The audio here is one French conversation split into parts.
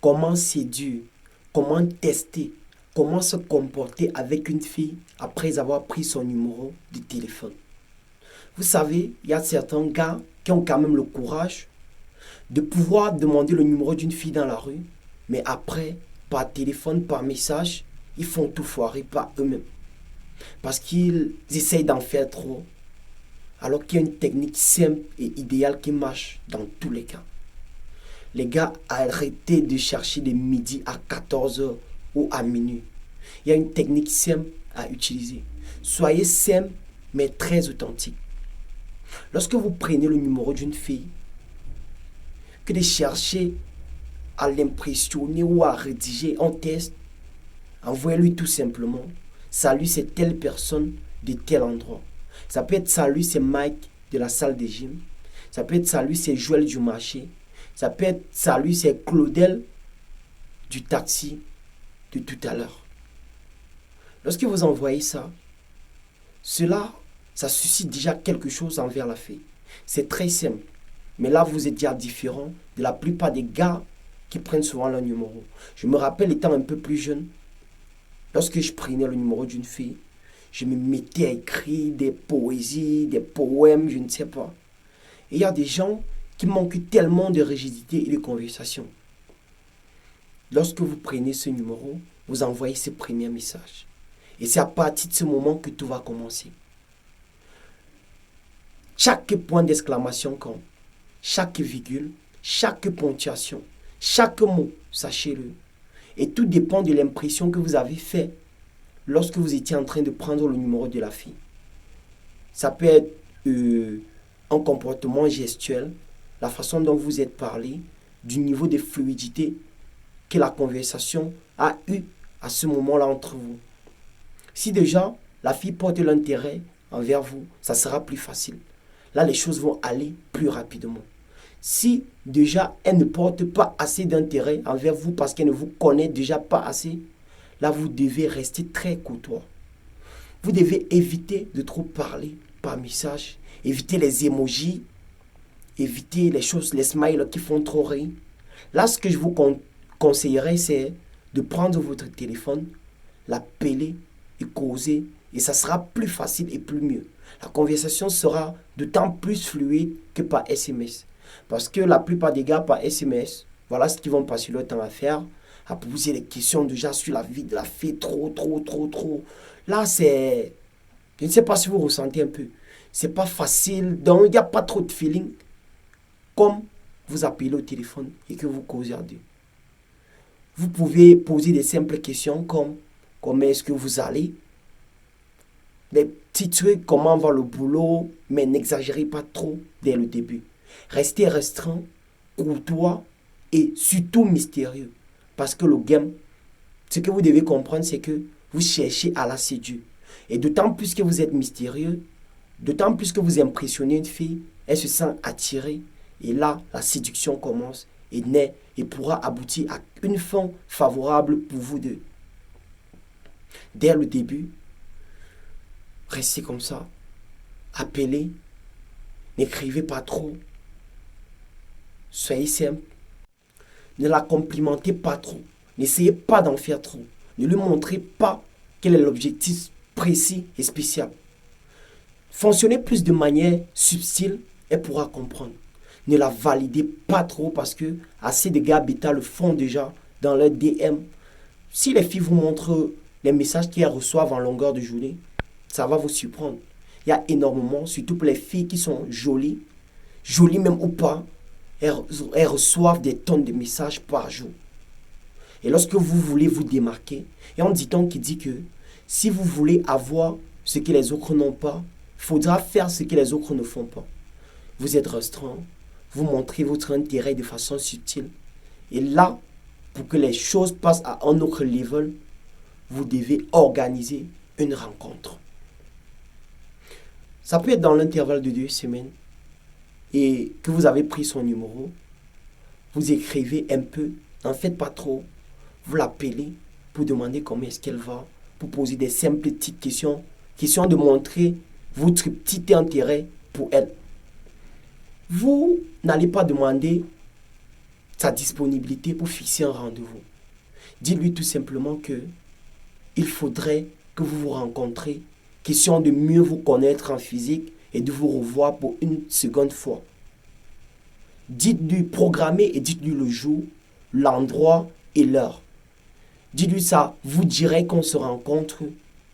comment séduire, comment tester, comment se comporter avec une fille après avoir pris son numéro de téléphone. Vous savez, il y a certains gars qui ont quand même le courage de pouvoir demander le numéro d'une fille dans la rue, mais après, par téléphone, par message, ils font tout foirer par eux-mêmes. Parce qu'ils essayent d'en faire trop, alors qu'il y a une technique simple et idéale qui marche dans tous les cas. Les gars, arrêtez de chercher de midi à 14h ou à minuit. Il y a une technique simple à utiliser. Soyez simple, mais très authentique. Lorsque vous prenez le numéro d'une fille, que de chercher à l'impressionner ou à rédiger un test, envoyez-lui tout simplement: salut, c'est telle personne de tel endroit. Ça peut être salut, c'est Mike de la salle de gym. Ça peut être salut, c'est Joël du marché. Ça peut être salut, c'est Claudel du taxi de tout à l'heure. Lorsque vous envoyez ça, ça suscite déjà quelque chose envers la fille. C'est très simple. Mais là, vous êtes déjà différent de la plupart des gars qui prennent souvent leur numéro. Je me rappelle, étant un peu plus jeune, lorsque je prenais le numéro d'une fille, je me mettais à écrire des poésies, des poèmes, je ne sais pas. Et il y a des gens qui manquent tellement de rigidité et de conversation. Lorsque vous prenez ce numéro, vous envoyez ce premier message. Et c'est à partir de ce moment que tout va commencer. Chaque point d'exclamation compte. Chaque virgule, chaque ponctuation, chaque mot, sachez-le. Et tout dépend de l'impression que vous avez faite lorsque vous étiez en train de prendre le numéro de la fille. Ça peut être un comportement gestuel, la façon dont vous êtes parlé, du niveau de fluidité que la conversation a eu à ce moment-là entre vous. Si déjà la fille porte l'intérêt envers vous, ça sera plus facile. Là, les choses vont aller plus rapidement. Si déjà elle ne porte pas assez d'intérêt envers vous parce qu'elle ne vous connaît déjà pas assez, là vous devez rester très courtois. Vous devez éviter de trop parler par message, éviter les emojis, éviter les choses, les smiles qui font trop rire. Là, ce que je vous conseillerais, c'est de prendre votre téléphone, l'appeler et causer, et ça sera plus facile et plus mieux. La conversation sera d'autant plus fluide que par SMS. Parce que la plupart des gars par SMS, voilà ce qu'ils vont passer leur temps à faire, à poser des questions déjà sur la vie de la fille, trop. Là, c'est... Je ne sais pas si vous ressentez un peu. C'est pas facile, donc il n'y a pas trop de feeling. Comme vous appelez au téléphone et que vous causez à deux. Vous pouvez poser des simples questions comme: comment est-ce que vous allez? Des petits trucs, comment va le boulot, mais n'exagérez pas trop dès le début. Restez restreint, courtois et surtout mystérieux. Parce que le game, ce que vous devez comprendre, c'est que vous cherchez à la séduire. Et d'autant plus que vous êtes mystérieux, d'autant plus que vous impressionnez une fille, elle se sent attirée. Et là, la séduction commence et naît et pourra aboutir à une fin favorable pour vous deux. Dès le début, restez comme ça. Appelez. N'écrivez pas trop. Soyez simple. Ne la complimentez pas trop. N'essayez pas d'en faire trop. Ne lui montrez pas quel est l'objectif précis et spécial. Fonctionnez plus de manière subtile, elle pourra comprendre. Ne la validez pas trop parce que assez de gars bêta le font déjà dans leur DM. Si les filles vous montrent les messages qu'elles reçoivent en longueur de journée, ça va vous surprendre. Il y a énormément, surtout pour les filles qui sont jolies même ou pas, elles reçoivent des tonnes de messages par jour. Et lorsque vous voulez vous démarquer, il y a un dicton qui dit que si vous voulez avoir ce que les autres n'ont pas, il faudra faire ce que les autres ne font pas. Vous êtes restreint, vous montrez votre intérêt de façon subtile. Et là, pour que les choses passent à un autre level, vous devez organiser une rencontre. Ça peut être dans l'intervalle de 2 semaines et que vous avez pris son numéro. Vous écrivez un peu, n'en faites pas trop. Vous l'appelez pour demander comment est-ce qu'elle va, pour poser des simples petites questions, question de montrer votre petit intérêt pour elle. Vous n'allez pas demander sa disponibilité pour fixer un rendez-vous. Dites-lui tout simplement que il faudrait que vous vous rencontriez, question de mieux vous connaître en physique et de vous revoir pour une seconde fois. Dites-lui, programmez et dites-lui le jour, l'endroit et l'heure. Dites-lui ça, vous direz qu'on se rencontre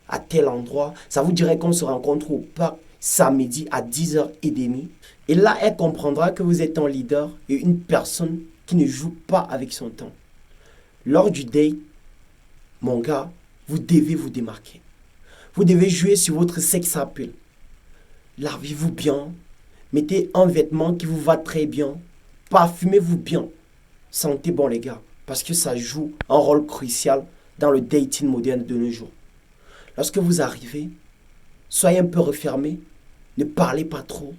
à tel endroit, ça vous dirait qu'on se rencontre au parc samedi à 10h30. Et là, elle comprendra que vous êtes un leader et une personne qui ne joue pas avec son temps. Lors du date, mon gars, vous devez vous démarquer. Vous devez jouer sur votre sex appeal. Lavez-vous bien. Mettez un vêtement qui vous va très bien. Parfumez-vous bien. Sentez bon les gars. Parce que ça joue un rôle crucial dans le dating moderne de nos jours. Lorsque vous arrivez, soyez un peu refermé. Ne parlez pas trop.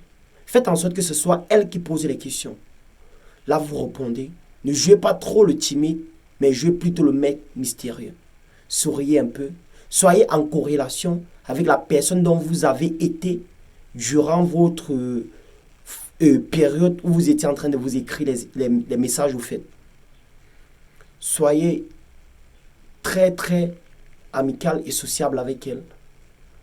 Faites en sorte que ce soit elle qui pose les questions. Là, vous répondez. Ne jouez pas trop le timide, mais jouez plutôt le mec mystérieux. Souriez un peu. Soyez en corrélation avec la personne dont vous avez été durant votre période où vous étiez en train de vous écrire les messages que vous faites. Soyez très très amical et sociable avec elle.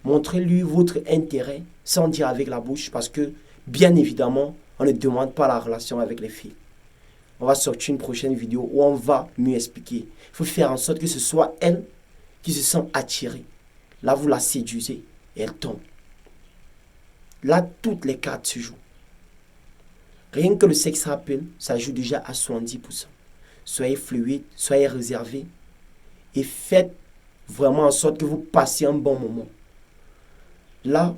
Montrez-lui votre intérêt sans dire avec la bouche parce que bien évidemment, on ne demande pas la relation avec les filles. On va sortir une prochaine vidéo où on va mieux expliquer. Il faut faire en sorte que ce soit elle qui se sent attirée. Là, vous la séduisez et elle tombe. Là, toutes les cartes se jouent. Rien que le sex appeal, ça joue déjà à 70%. Soyez fluide, soyez réservé et faites vraiment en sorte que vous passiez un bon moment. Là,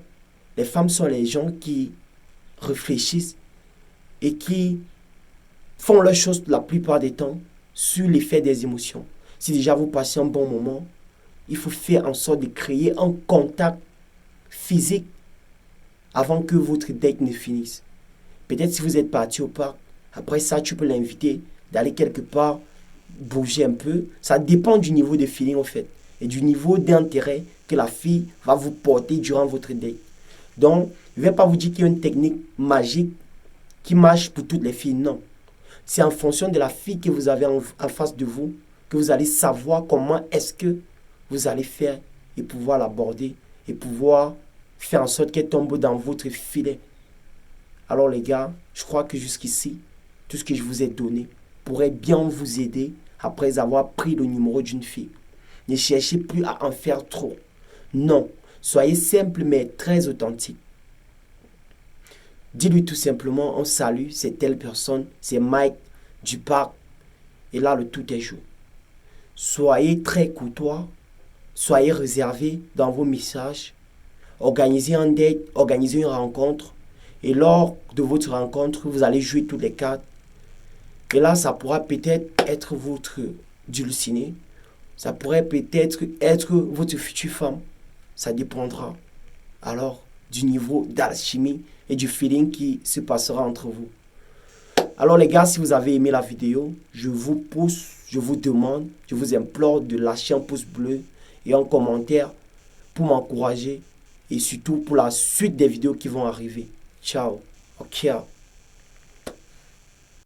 les femmes sont les gens qui réfléchissent et qui font leurs choses la plupart des temps sur l'effet des émotions. Si déjà vous passez un bon moment, il faut faire en sorte de créer un contact physique avant que votre date ne finisse. Peut-être si vous êtes parti au parc, après ça, tu peux l'inviter d'aller quelque part, bouger un peu. Ça dépend du niveau de feeling en fait et du niveau d'intérêt que la fille va vous porter durant votre date. Donc, je ne vais pas vous dire qu'il y a une technique magique qui marche pour toutes les filles, non. C'est en fonction de la fille que vous avez en face de vous que vous allez savoir comment est-ce que vous allez faire et pouvoir l'aborder et pouvoir faire en sorte qu'elle tombe dans votre filet. Alors les gars, je crois que jusqu'ici, tout ce que je vous ai donné pourrait bien vous aider après avoir pris le numéro d'une fille. Ne cherchez plus à en faire trop. Non, soyez simple mais très authentique. Dis-lui tout simplement, on salue, c'est telle personne, c'est Mike du parc. Et là, le tout est joué. Soyez très courtois, soyez réservé dans vos messages. Organisez un date, organisez une rencontre. Et lors de votre rencontre, vous allez jouer toutes les cartes. Et là, ça pourra peut-être être votre dulcinée. Ça pourrait peut-être être votre future femme. Ça dépendra alors du niveau d'alchimie et du feeling qui se passera entre vous. Alors les gars, si vous avez aimé la vidéo, je vous pousse, je vous demande, je vous implore de lâcher un pouce bleu et un commentaire pour m'encourager et surtout pour la suite des vidéos qui vont arriver. Ciao. Ok.